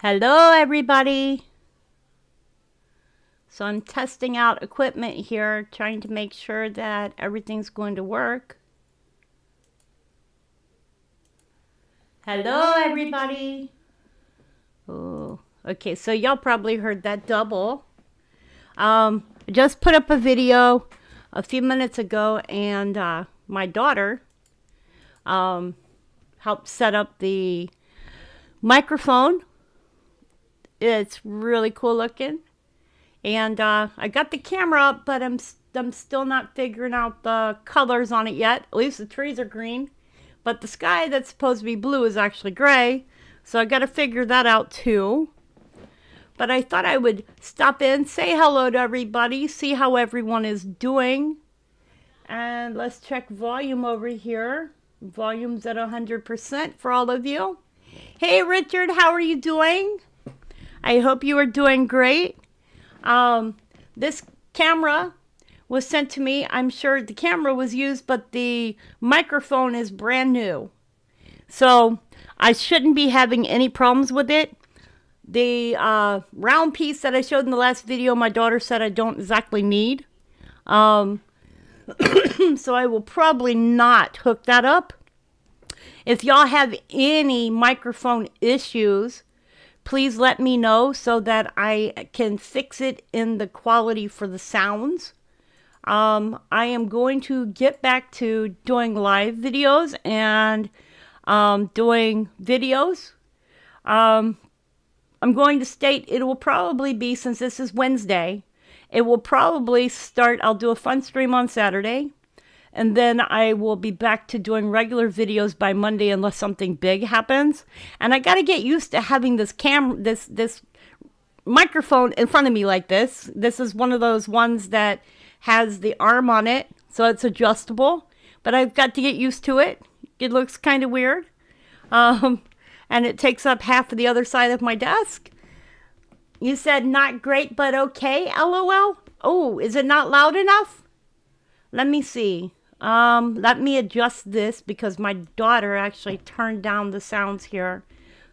Hello, everybody. So I'm testing out equipment here, trying to make sure that everything's going to work. Hello, everybody. Oh, okay, so y'all probably heard that double. I just put up a video a few minutes ago, and my daughter helped set up the microphone. It's really cool looking. And I got the camera up, but I'm still not figuring out the colors on it yet. At least the trees are green. But the sky that's supposed to be blue is actually gray. So I got to figure that out too. But I thought I would stop in, say hello to everybody, see how everyone is doing. And let's check volume over here. Volume's at 100% for all of you. Hey, Richard, how are you doing? I hope you are doing great. This camera was sent to me. I'm sure the camera was used, but the microphone is brand new. So I shouldn't be having any problems with it. The round piece that I showed in the last video, my daughter said I don't exactly need. So I will probably not hook that up. If y'all have any microphone issues, please let me know so that I can fix it in the quality for the sounds. I am going to get back to doing live videos and doing videos. I'm going to state it will probably be, since this is Wednesday, it will probably start, I'll do a fun stream on Saturday. And then I will be back to doing regular videos by Monday unless something big happens. And I got to get used to having this this microphone in front of me like this. This is one of those ones that has the arm on it, so it's adjustable. But I've got to get used to it. It looks kind of weird. And it takes up half of the other side of my desk. You said not great, but okay, LOL. Oh, is it not loud enough? Let me see. Let me adjust this because my daughter actually turned down the sounds here.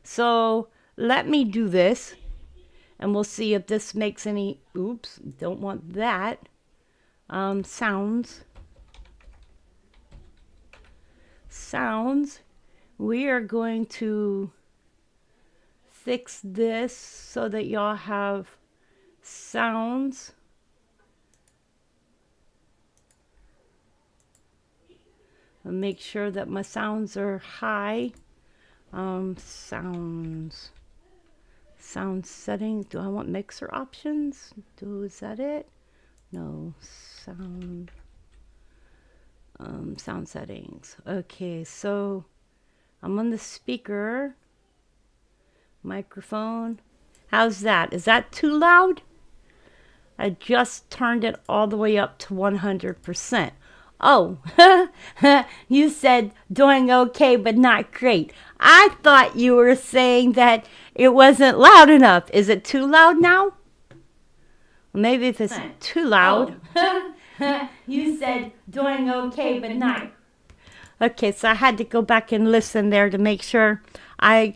So let me do this and we'll see if this makes any, oops, don't want that. Sounds. We are going to fix this so that y'all have sounds. And make sure that my sounds are high. Sound settings. Do I want mixer options? Is that it? No. Sound settings. Okay, so I'm on the speaker. Microphone. How's that? Is that too loud? I just turned it all the way up to 100%. Oh, you said doing okay, but not great. I thought you were saying that it wasn't loud enough. Is it too loud now? Maybe if it's too loud. Oh. You said doing okay, but not. Okay, so I had to go back and listen there to make sure. I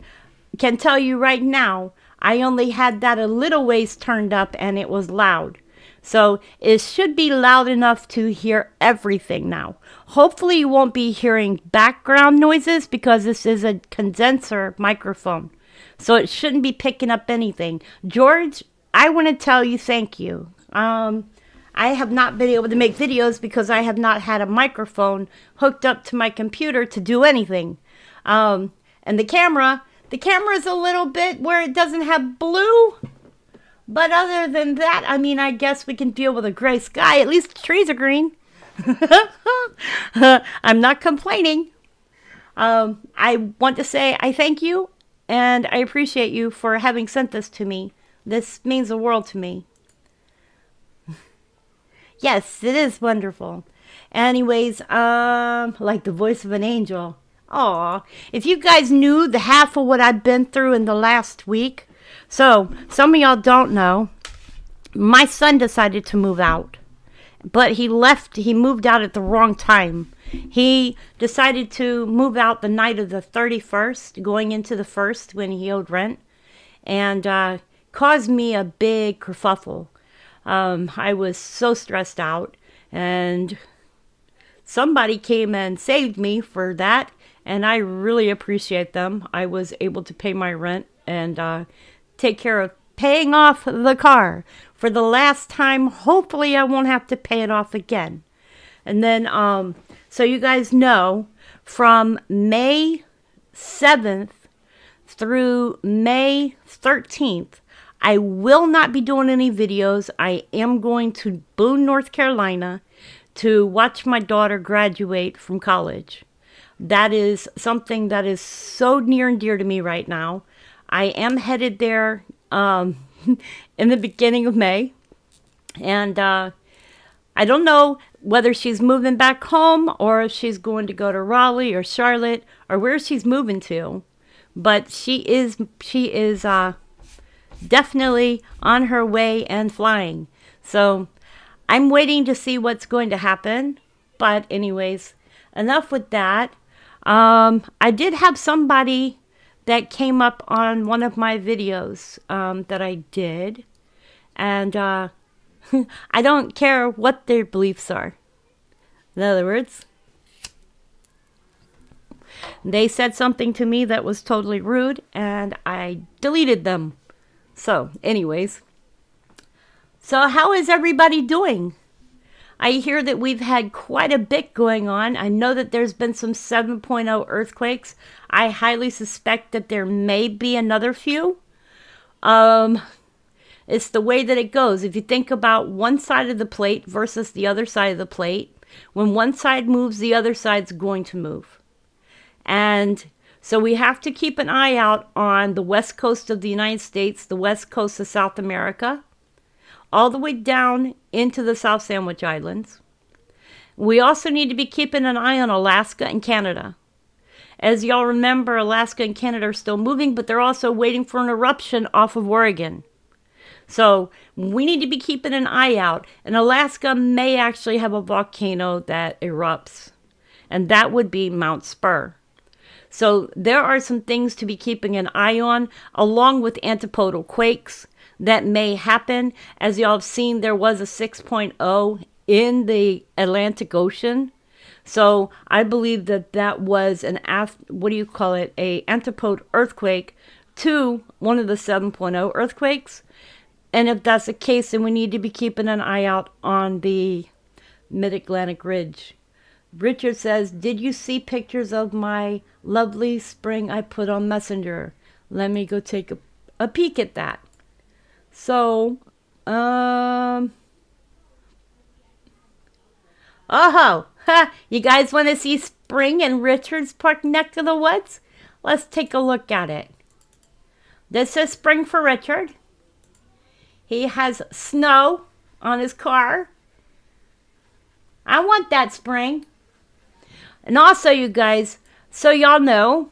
can tell you right now, I only had that a little ways turned up and it was loud. So it should be loud enough to hear everything now. Hopefully you won't be hearing background noises because this is a condenser microphone. So it shouldn't be picking up anything. George, I want to tell you thank you. I have not been able to make videos because I have not had a microphone hooked up to my computer to do anything. And the camera is a little bit where it doesn't have blue. But other than that, I mean, I guess we can deal with a gray sky. At least the trees are green. I'm not complaining. I want to say I thank you and I appreciate you for having sent this to me. This means the world to me. Yes, it is wonderful. Anyways, like the voice of an angel. Aw, if you guys knew the half of what I've been through in the last week. So, some of y'all don't know, my son decided to move out, but he moved out at the wrong time. He decided to move out the night of the 31st, going into the 1st when he owed rent. and caused me a big kerfuffle. I was so stressed out, and somebody came and saved me for that, and I really appreciate them. I was able to pay my rent and take care of paying off the car for the last time. Hopefully, I won't have to pay it off again. And then, so you guys know, from May 7th through May 13th, I will not be doing any videos. I am going to Boone, North Carolina to watch my daughter graduate from college. That is something that is so near and dear to me right now. I am headed there in the beginning of May. And I don't know whether she's moving back home or if she's going to go to Raleigh or Charlotte or where she's moving to. But she is definitely on her way and flying. So I'm waiting to see what's going to happen. But anyways, enough with that. I did have somebody that came up on one of my videos that I did. And I don't care what their beliefs are. In other words, they said something to me that was totally rude, and I deleted them. So, anyways. So, how is everybody doing? I hear that we've had quite a bit going on. I know that there's been some 7.0 earthquakes. I highly suspect that there may be another few. It's the way that it goes. If you think about one side of the plate versus the other side of the plate, when one side moves, the other side's going to move. And so we have to keep an eye out on the west coast of the United States, the west coast of South America, all the way down into the South Sandwich Islands. We also need to be keeping an eye on Alaska and Canada. As y'all remember, Alaska and Canada are still moving, but they're also waiting for an eruption off of Oregon. So we need to be keeping an eye out. And Alaska may actually have a volcano that erupts. And that would be Mount Spur. So there are some things to be keeping an eye on, along with antipodal quakes that may happen. As y'all have seen, there was a 6.0 in the Atlantic Ocean. So I believe that that was an, a antipode earthquake to one of the 7.0 earthquakes. And if that's the case, then we need to be keeping an eye out on the Mid-Atlantic Ridge. Richard says, did you see pictures of my lovely spring I put on Messenger? Let me go take a peek at that. So, oh, you guys want to see spring in Richard's Park neck of the woods? Let's take a look at it. This is spring for Richard. He has snow on his car. I want that spring. And also, you guys, so y'all know,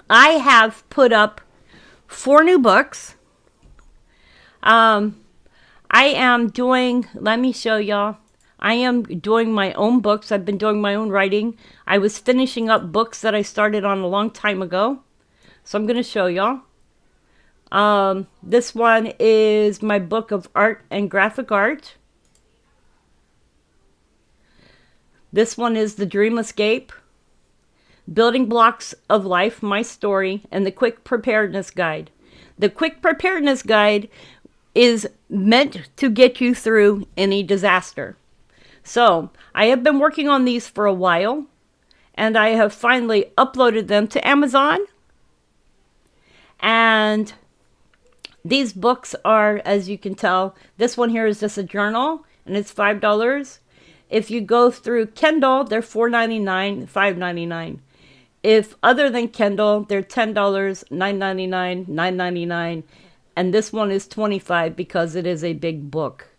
I have put up 4 new books. I am doing, let me show y'all. I am doing my own books. I've been doing my own writing. I was finishing up books that I started on a long time ago. So I'm going to show y'all. This one is my book of art and graphic art. This one is The Dream Escape, Building Blocks of Life, My Story, and the Quick Preparedness Guide. The Quick Preparedness Guide is meant to get you through any disaster. So, I have been working on these for a while, and I have finally uploaded them to Amazon. And these books are, as you can tell, this one here is just a journal, and it's $5. If you go through Kindle, they're $4.99, $5.99. If other than Kindle, they're $10, $9.99, $9.99, and this one is $25 because it is a big book.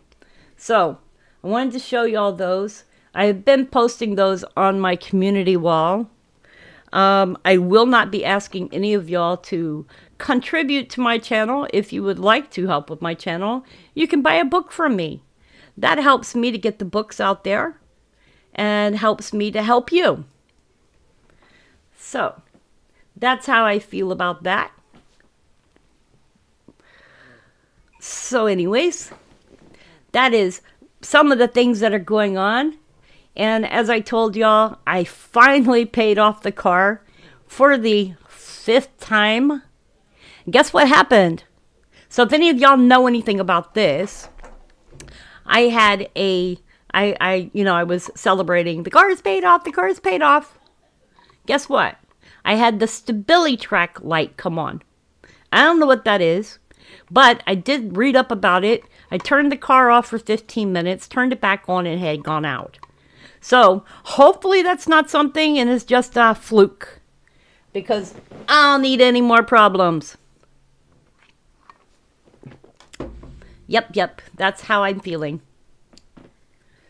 So, I wanted to show you all those. I have been posting those on my community wall. I will not be asking any of y'all to contribute to my channel. If you would like to help with my channel, you can buy a book from me. That helps me to get the books out there and helps me to help you. So, that's how I feel about that. So anyways, that is some of the things that are going on. And as I told y'all, I finally paid off the car for the 5th time. Guess what happened? So if any of y'all know anything about this, I had I was celebrating. The car is paid off. The car is paid off. Guess what? I had the StabiliTrak light come on. I don't know what that is, but I did read up about it. I turned the car off for 15 minutes, turned it back on, and it had gone out. So hopefully that's not something and it's just a fluke, because I don't need any more problems. Yep, that's how I'm feeling.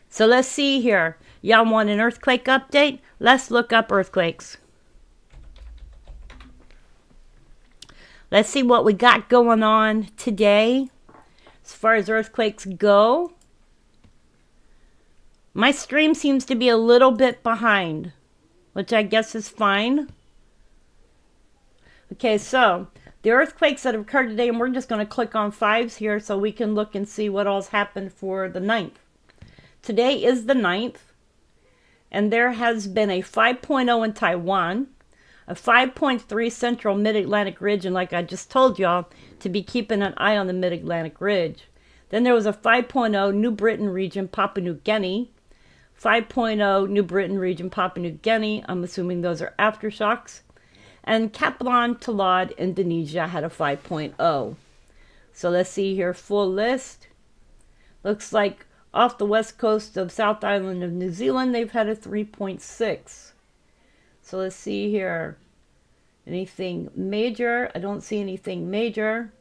So let's see here. Y'all want an earthquake update? Let's look up earthquakes. Let's see what we got going on today as far as earthquakes go. My stream seems to be a little bit behind, which I guess is fine. Okay, so the earthquakes that have occurred today, and we're just going to click on 5s here so we can look and see what all's happened for the 9th. Today is the 9th, and there has been a 5.0 in Taiwan, a 5.3 central mid-Atlantic ridge, and like I just told y'all, to be keeping an eye on the mid-Atlantic ridge. Then there was a 5.0 New Britain region, Papua New Guinea, 5.0 New Britain region, Papua New Guinea. I'm assuming those are aftershocks. And Kepulauan Tolad, Indonesia, had a 5.0. So let's see here, full list. Looks like off the west coast of South Island of New Zealand, they've had a 3.6. So let's see here. Anything major? I don't see anything major.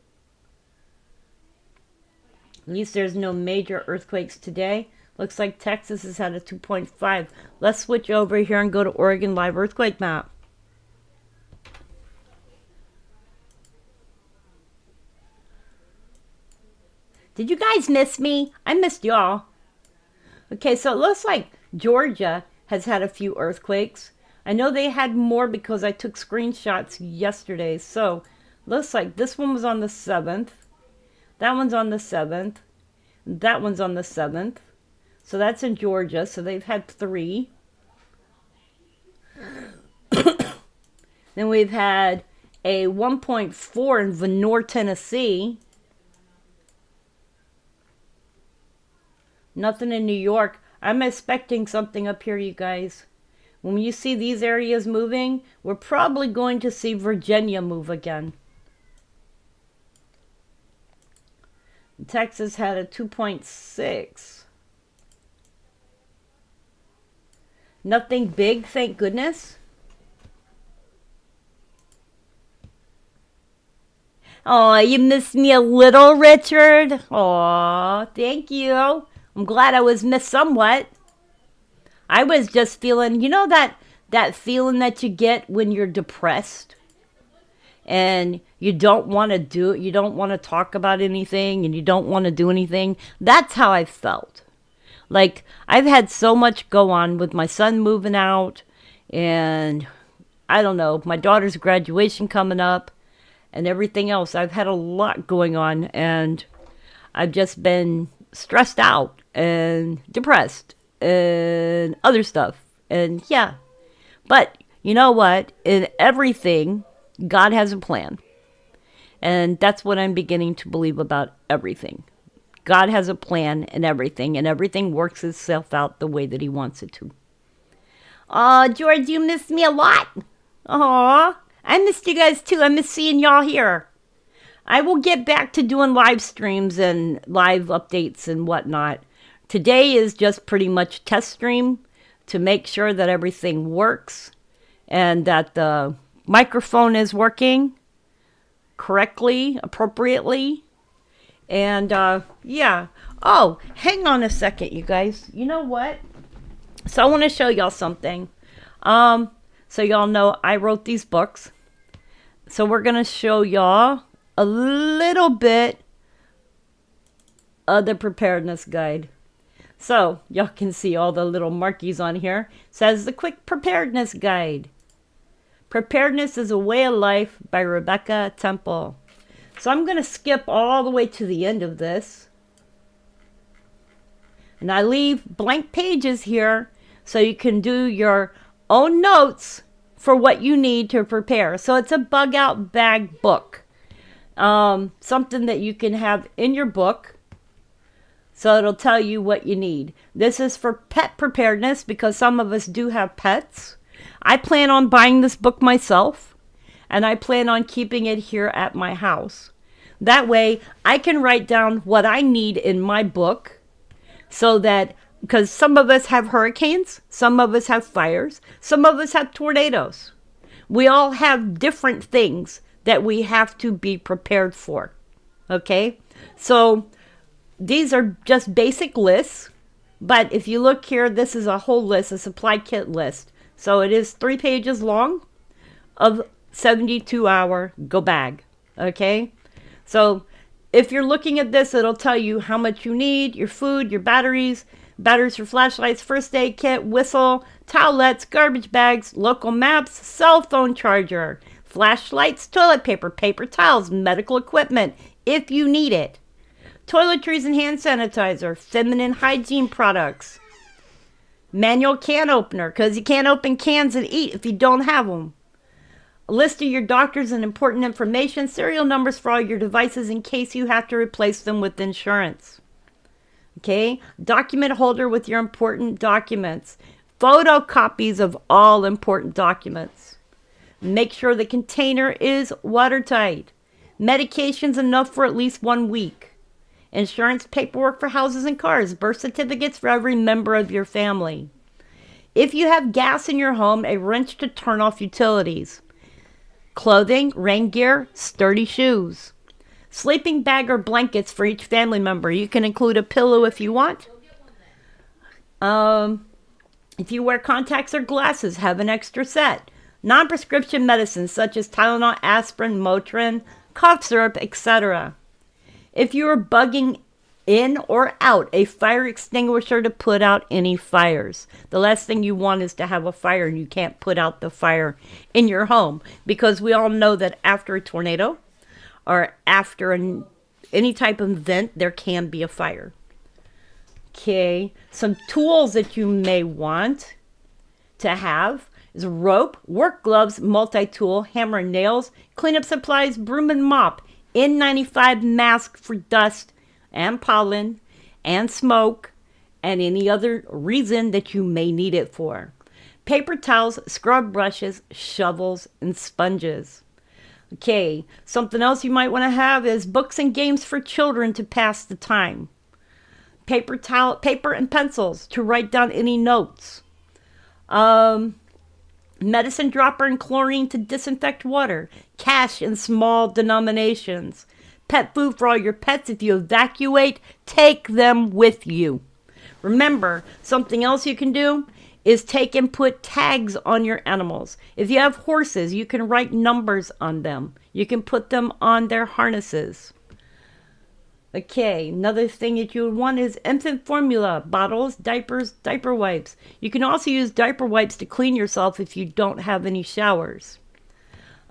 At least there's no major earthquakes today. Looks like Texas has had a 2.5. Let's switch over here and go to Oregon Live Earthquake Map. Did you guys miss me? I missed y'all. Okay, so it looks like Georgia has had a few earthquakes. I know they had more because I took screenshots yesterday. So looks like this one was on the 7th. That one's on the 7th. That one's on the 7th. So that's in Georgia. So they've had 3. Then we've had a 1.4 in Vonore, Tennessee. Nothing in New York. I'm expecting something up here, you guys. When you see these areas moving, we're probably going to see Virginia move again. Texas had a 2.6. Nothing big, thank goodness. Oh, you missed me a little, Richard. Oh, thank you. I'm glad I was missed somewhat. I was just feeling, you know, that feeling that you get when you're depressed and you don't want to you don't want to talk about anything and you don't want to do anything. That's how I felt. Like, I've had so much go on with my son moving out and I don't know, my daughter's graduation coming up and everything else. I've had a lot going on and I've just been stressed out and depressed and other stuff. And yeah, but you know what? In everything, God has a plan. And that's what I'm beginning to believe about everything. God has a plan in everything, and everything works itself out the way that he wants it to. Oh, George, you missed me a lot. Aw, I missed you guys too. I miss seeing y'all here. I will get back to doing live streams and live updates and whatnot. Today is just pretty much test stream to make sure that everything works and that the microphone is working correctly, appropriately. And yeah. Oh, hang on a second, you guys. You know what? So I want to show y'all something. So y'all know I wrote these books. So we're going to show y'all a little bit of the preparedness guide. So y'all can see all the little markies on here. It says the quick preparedness guide. Preparedness is a Way of Life by Rebecca Temple. So I'm going to skip all the way to the end of this. And I leave blank pages here so you can do your own notes for what you need to prepare. So it's a bug out bag book. Something that you can have in your book. So it'll tell you what you need. This is for pet preparedness because some of us do have pets. I plan on buying this book myself, and I plan on keeping it here at my house. That way I can write down what I need in my book, so that, because some of us have hurricanes, some of us have fires, some of us have tornadoes. We all have different things that we have to be prepared for. Okay? So these are just basic lists, but if you look here, this is a whole list, a supply kit list. So it is 3 pages long of 72-hour go bag. Okay? So if you're looking at this, it'll tell you how much you need, your food, your batteries for flashlights, first aid kit, whistle, towelettes, garbage bags, local maps, cell phone charger, flashlights, toilet paper, paper towels, medical equipment, if you need it, toiletries and hand sanitizer, feminine hygiene products, manual can opener, because you can't open cans and eat if you don't have them, a list of your doctors and important information, serial numbers for all your devices in case you have to replace them with insurance. Okay, document holder with your important documents, photocopies of all important documents. Make sure the container is watertight. Medications enough for at least 1 week. Insurance paperwork for houses and cars. Birth certificates for every member of your family. If you have gas in your home, a wrench to turn off utilities. Clothing, rain gear, sturdy shoes. Sleeping bag or blankets for each family member. You can include a pillow if you want. If you wear contacts or glasses, have an extra set. Non-prescription medicines such as Tylenol, aspirin, Motrin, cough syrup, etc. If you are bugging in or out, a fire extinguisher to put out any fires. The last thing you want is to have a fire and you can't put out the fire in your home, because we all know that after a tornado or after any type of event, there can be a fire. Okay, some tools that you may want to have is a rope, work gloves, multi-tool, hammer and nails, cleanup supplies, broom and mop, N95 mask for dust and pollen and smoke and any other reason that you may need it for. Paper towels, scrub brushes, shovels, and sponges. Okay, something else you might want to have is books and games for children to pass the time. Paper and pencils to write down any notes. Medicine dropper and chlorine to disinfect water. Cash in small denominations. Pet food for all your pets. If you evacuate, take them with you. Remember, something else you can do is take and put tags on your animals. If you have horses, you can write numbers on them. You can put them on their harnesses. Okay, another thing that you would want is infant formula, bottles, diapers, diaper wipes. You can also use diaper wipes to clean yourself if you don't have any showers.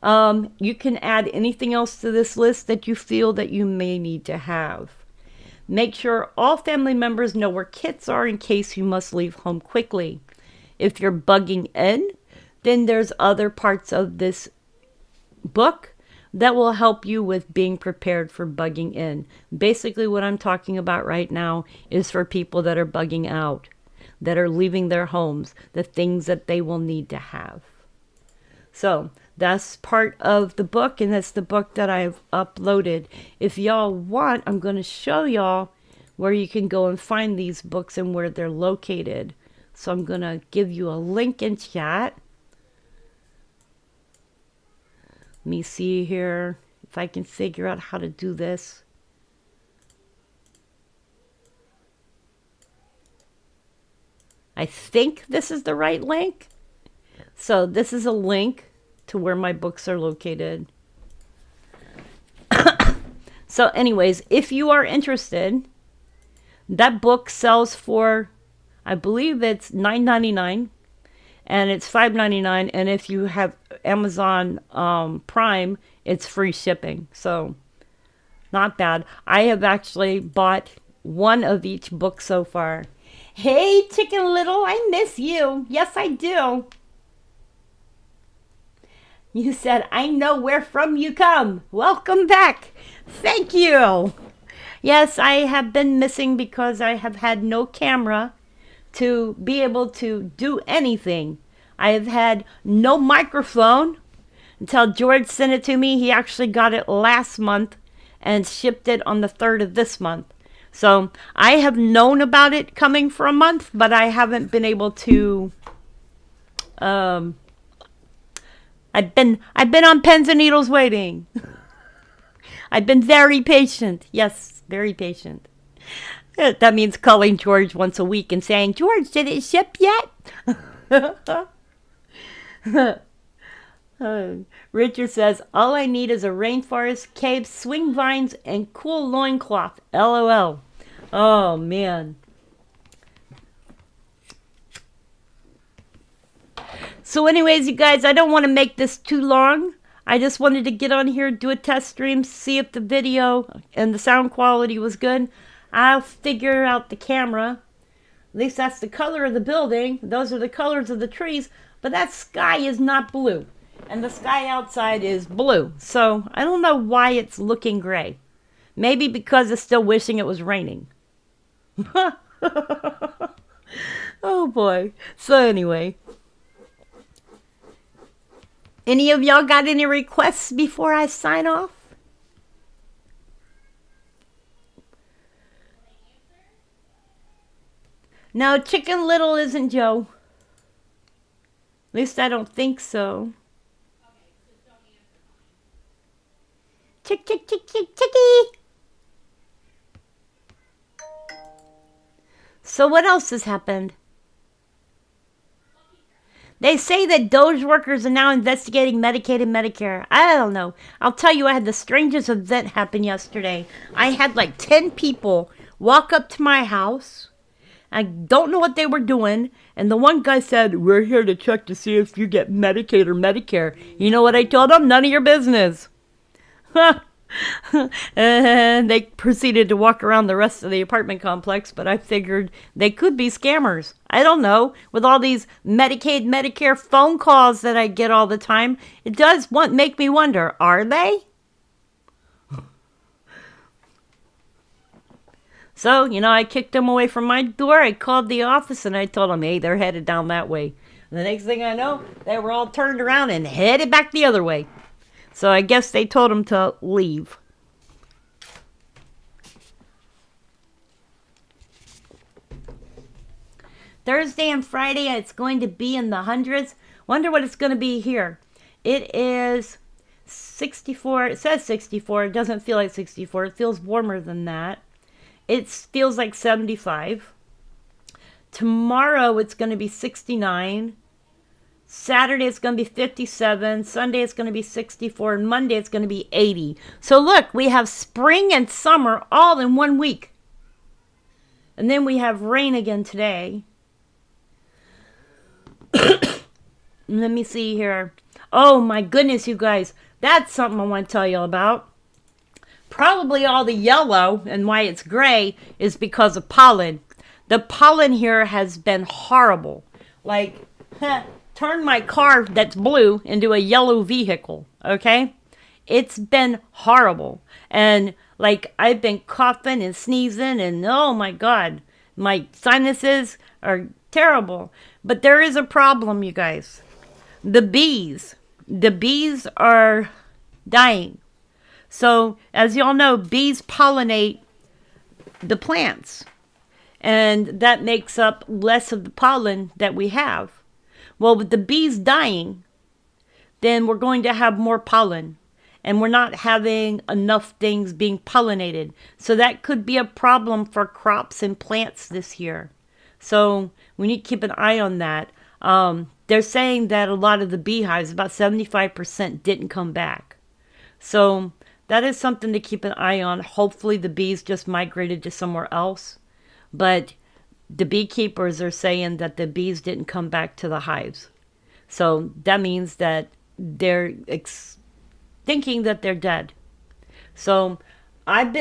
You can add anything else to this list that you feel that you may need to have. Make sure all family members know where kits are in case you must leave home quickly. If you're bugging in, then there's other parts of this book that will help you with being prepared for bugging in. Basically, what I'm talking about right now is for people that are bugging out, that are leaving their homes, the things that they will need to have. So that's part of the book, and that's the book that I've uploaded. If y'all want, I'm going to show y'all where you can go and find these books and where they're located. So I'm going to give you a link in chat. Let me see here if I can figure out how to do this. I think this is the right link. So this is a link to where my books are located. So anyways, if you are interested, that book sells for, I believe it's $9.99 and it's $5.99, and if you have Amazon Prime, it's free shipping. So Not bad. I have actually bought one of each book so far. Hey, Chicken Little, I miss you. Yes, I do. You said, I know where from you come. Welcome back. Thank you. Yes, I have been missing because I have had no camera to be able to do anything. I have had no microphone until George sent it to me. He actually got it last month and shipped it on the 3rd of this month. So I have known about it coming for a month, but I haven't been able to. I've been on pins and needles waiting. I've been very patient. Yes, very patient. That means calling George once a week and saying, George, did it ship yet? Richard says, all I need is a rainforest, cave, swing vines, and cool loincloth. LOL. Oh, man. So anyways, you guys, I don't want to make this too long. I just wanted to get on here, do a test stream, see if the video and the sound quality was good. I'll figure out the camera. At least that's the color of the building. Those are the colors of the trees. But that sky is not blue. And the sky outside is blue. So I don't know why it's looking gray. Maybe because it's still wishing it was raining. Oh boy. So anyway. Any of y'all got any requests before I sign off? No, Chicken Little isn't Joe. At least I don't think so. Chick, chick, chick, chick, chickie. So what else has happened? They say that Doge workers are now investigating Medicaid and Medicare. I don't know. I'll tell you, I had the strangest event happen yesterday. I had like 10 people walk up to my house. I don't know what they were doing. And the one guy said, we're here to check to see if you get Medicaid or Medicare. You know what I told them? None of your business. And they proceeded to walk around the rest of the apartment complex, but I figured they could be scammers. I don't know. With all these Medicaid, Medicare phone calls that I get all the time, it does make me wonder, are they? So, I kicked them away from my door. I called the office and I told them, hey, they're headed down that way. And the next thing I know, they were all turned around and headed back the other way. So I guess they told him to leave. Thursday and Friday, it's going to be in the hundreds. Wonder what it's going to be here. It is 64. It says 64. It doesn't feel like 64. It feels warmer than that. It feels like 75. Tomorrow, it's going to be 69. Saturday it's going to be 57, Sunday it's going to be 64, and Monday it's going to be 80. So look, we have spring and summer all in 1 week. And then we have rain again today. Let me see here. Oh my goodness, you guys. That's something I want to tell you about. Probably all the yellow and why it's gray is because of pollen. The pollen here has been horrible. Like, turn my car that's blue into a yellow vehicle, okay? It's been horrible. And, like, I've been coughing and sneezing, and oh my God, my sinuses are terrible. But there is a problem, you guys. The bees are dying. So, as y'all know, bees pollinate the plants. And that makes up less of the pollen that we have. Well, with the bees dying, then we're going to have more pollen. And we're not having enough things being pollinated. So that could be a problem for crops and plants this year. So we need to keep an eye on that. They're saying that a lot of the beehives, about 75%, didn't come back. So that is something to keep an eye on. Hopefully the bees just migrated to somewhere else. But the beekeepers are saying that the bees didn't come back to the hives. So that means that they're thinking that they're dead. So I haven't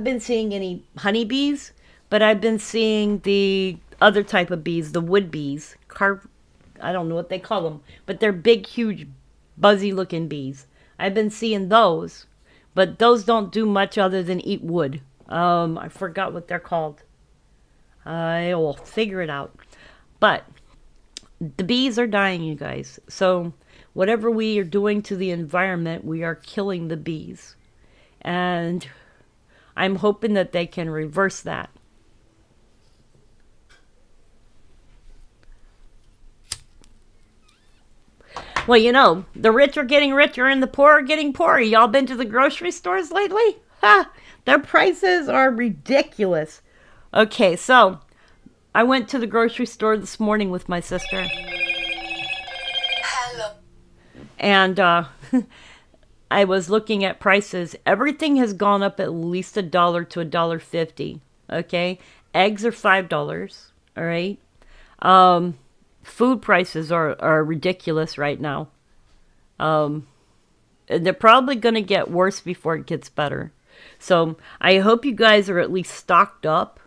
been seeing any honeybees, but I've been seeing the other type of bees, the wood bees. I don't know what they call them, but they're big, huge, buzzy looking bees. I've been seeing those, but those don't do much other than eat wood. I forgot what they're called. I will figure it out. But the bees are dying, you guys. So whatever we are doing to the environment, we are killing the bees. And I'm hoping that they can reverse that. Well, you know, the rich are getting richer and the poor are getting poorer. Y'all been to the grocery stores lately? Ha! Their prices are ridiculous. Okay, so I went to the grocery store this morning with my sister. Hello. And I was looking at prices. Everything has gone up at least $1 to $1.50. Okay? Eggs are $5. All right? Food prices are ridiculous right now. And they're probably going to get worse before it gets better. So I hope you guys are at least stocked up.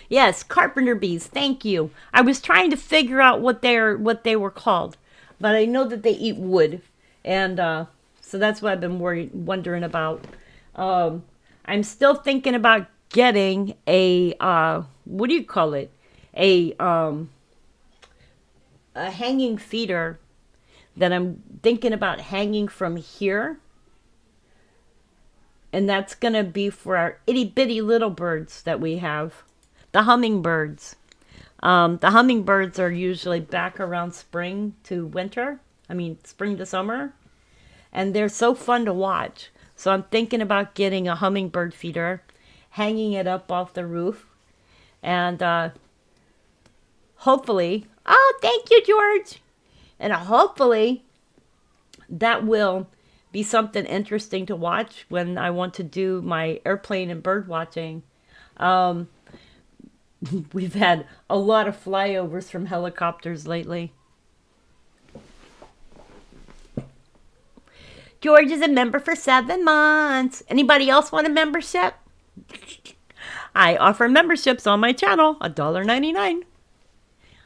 Yes, carpenter bees. Thank you. I was trying to figure out what they were called, but I know that they eat wood, and so that's what I've been wondering about. I'm still thinking about getting a what do you call it? A hanging feeder that I'm thinking about hanging from here. And that's going to be for our itty bitty little birds that we have. The hummingbirds. The hummingbirds are usually back around spring to winter. Spring to summer. And they're so fun to watch. So I'm thinking about getting a hummingbird feeder, hanging it up off the roof. And hopefully, thank you, George. And hopefully that will be something interesting to watch when I want to do my airplane and bird watching. We've had a lot of flyovers from helicopters lately. George is a member for 7 months. Anybody else want a membership? I offer memberships on my channel, $1.99.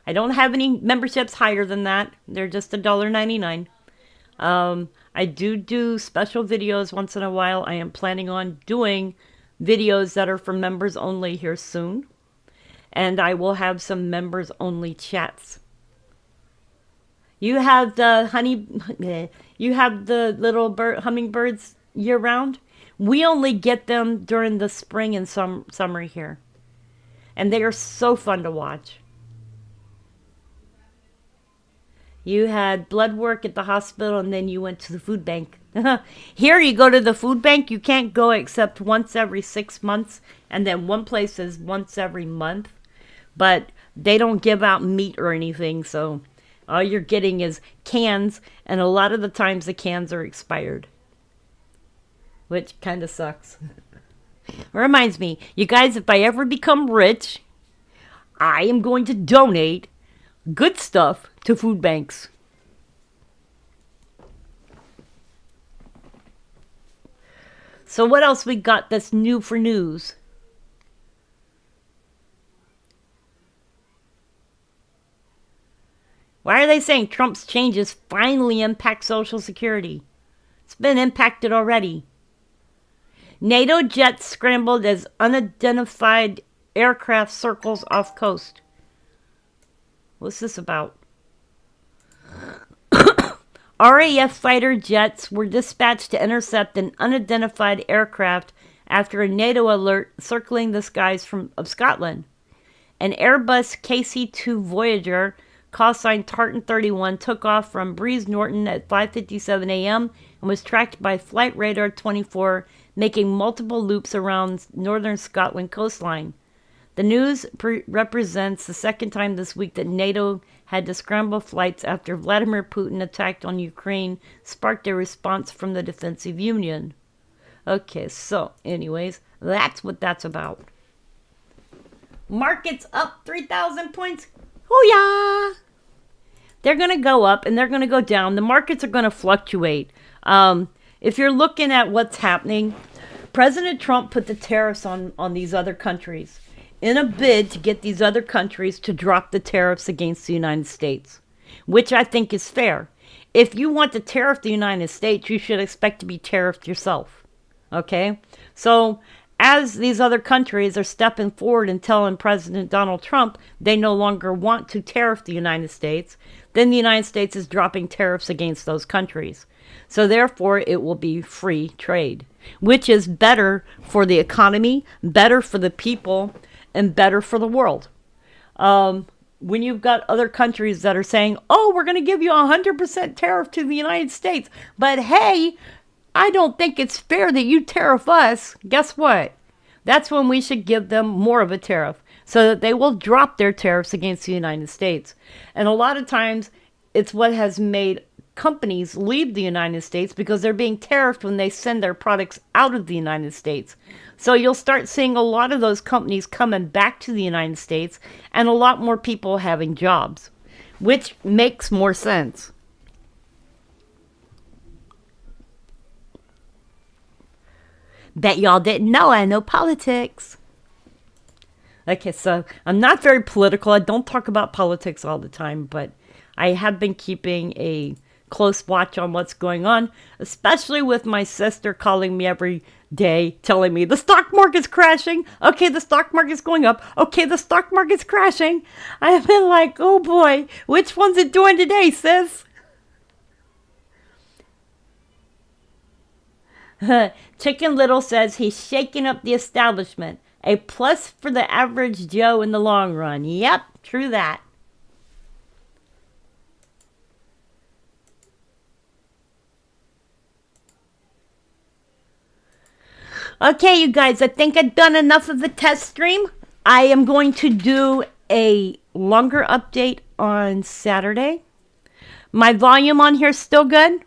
I don't have any memberships higher than that. They're just $1.99. I do special videos once in a while. I am planning on doing videos that are for members only here soon. And I will have some members only chats. You have the you have the little hummingbirds year round. We only get them during the spring and summer here. And they are so fun to watch. You had blood work at the hospital and then you went to the food bank. Here you go to the food bank. You can't go except once every 6 months. And then one place is once every month. But they don't give out meat or anything. So all you're getting is cans. And a lot of the times the cans are expired. Which kind of sucks. Reminds me, you guys, if I ever become rich, I am going to donate good stuff to food banks. So what else we got that's new for news? Why are they saying Trump's changes finally impact Social Security? It's been impacted already. NATO jets scrambled as unidentified aircraft circles off coast. What's this about? RAF fighter jets were dispatched to intercept an unidentified aircraft after a NATO alert circling the skies of Scotland. An Airbus KC-2 Voyager, call sign Tartan 31, took off from Breeze Norton at 5:57 a.m. and was tracked by Flight Radar 24, making multiple loops around northern Scotland coastline. The news represents the second time this week that NATO had to scramble flights after Vladimir Putin attacked on Ukraine, sparked a response from the defensive union. Okay, so anyways, that's what that's about. Markets up 3,000 points. Oh yeah! They're going to go up and they're going to go down. The markets are going to fluctuate. If you're looking at what's happening, President Trump put the tariffs on these other countries in a bid to get these other countries to drop the tariffs against the United States, which I think is fair. If you want to tariff the United States, you should expect to be tariffed yourself. Okay? So, as these other countries are stepping forward and telling President Donald Trump they no longer want to tariff the United States, then the United States is dropping tariffs against those countries. So therefore, it will be free trade, which is better for the economy, better for the people, and better for the world. When you've got other countries that are saying, oh, we're going to give you 100% tariff to the United States, but hey, I don't think it's fair that you tariff us. Guess what? That's when we should give them more of a tariff so that they will drop their tariffs against the United States. And a lot of times it's what has made companies leave the United States because they're being tariffed when they send their products out of the United States. So you'll start seeing a lot of those companies coming back to the United States and a lot more people having jobs, which makes more sense. Bet y'all didn't know I know politics. Okay, so I'm not very political. I don't talk about politics all the time, but I have been keeping a close watch on what's going on, especially with my sister calling me every day, telling me the stock market's crashing. Okay, the stock market's going up. Okay, the stock market's crashing. I've been like, oh boy, which one's it doing today, sis? Chicken Little says he's shaking up the establishment. A plus for the average Joe in the long run. Yep, true that. Okay, you guys, I think I've done enough of the test stream. I am going to do a longer update on Saturday. My volume on here is still good?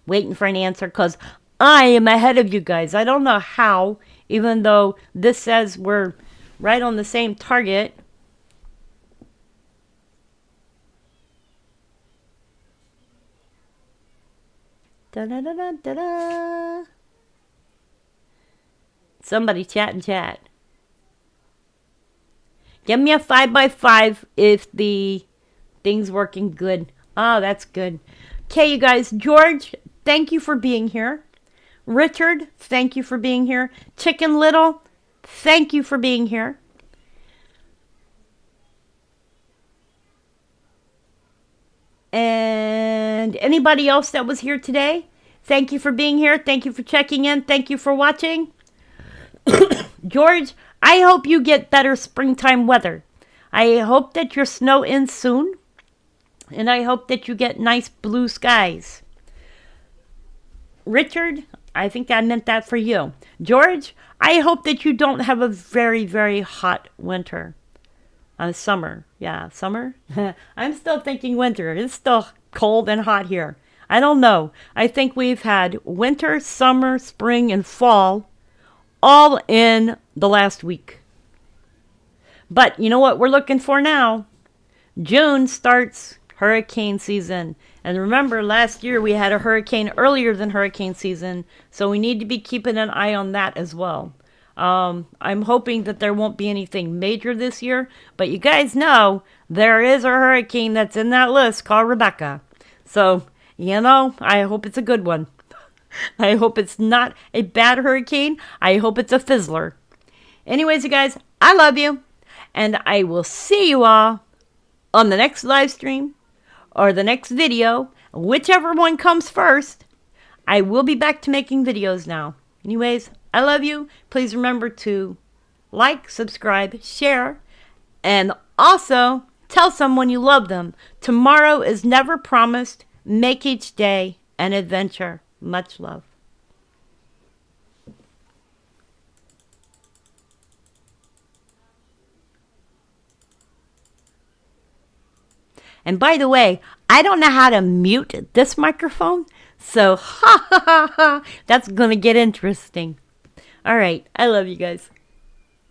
Waiting for an answer because I am ahead of you guys. I don't know how, even though this says we're right on the same target. Da-da-da-da-da-da. Somebody chat and chat. Give me a 5x5 if the thing's working good. Oh, that's good. Okay, you guys. George, thank you for being here. Richard, thank you for being here. Chicken Little, thank you for being here. And anybody else that was here today, thank you for being here. Thank you for checking in. Thank you for watching. George, I hope you get better springtime weather. I hope that your snow ends soon. And I hope that you get nice blue skies. Richard, I think I meant that for you. George, I hope that you don't have a very, very hot winter. Summer. Yeah, summer? I'm still thinking winter. It's still cold and hot here. I don't know. I think we've had winter, summer, spring, and fall all in the last week. But you know what we're looking for now? June starts hurricane season. And remember, last year we had a hurricane earlier than hurricane season, so we need to be keeping an eye on that as well. I'm hoping that there won't be anything major this year, but you guys know there is a hurricane that's in that list called Rebecca. So, you know, I hope it's a good one. I hope it's not a bad hurricane. I hope it's a fizzler. Anyways, you guys, I love you, and I will see you all on the next live stream or the next video, whichever one comes first. I will be back to making videos now. Anyways, I love you. Please remember to like, subscribe, share, and also tell someone you love them. Tomorrow is never promised. Make each day an adventure. Much love. And by the way, I don't know how to mute this microphone, so that's going to get interesting. All right, I love you guys.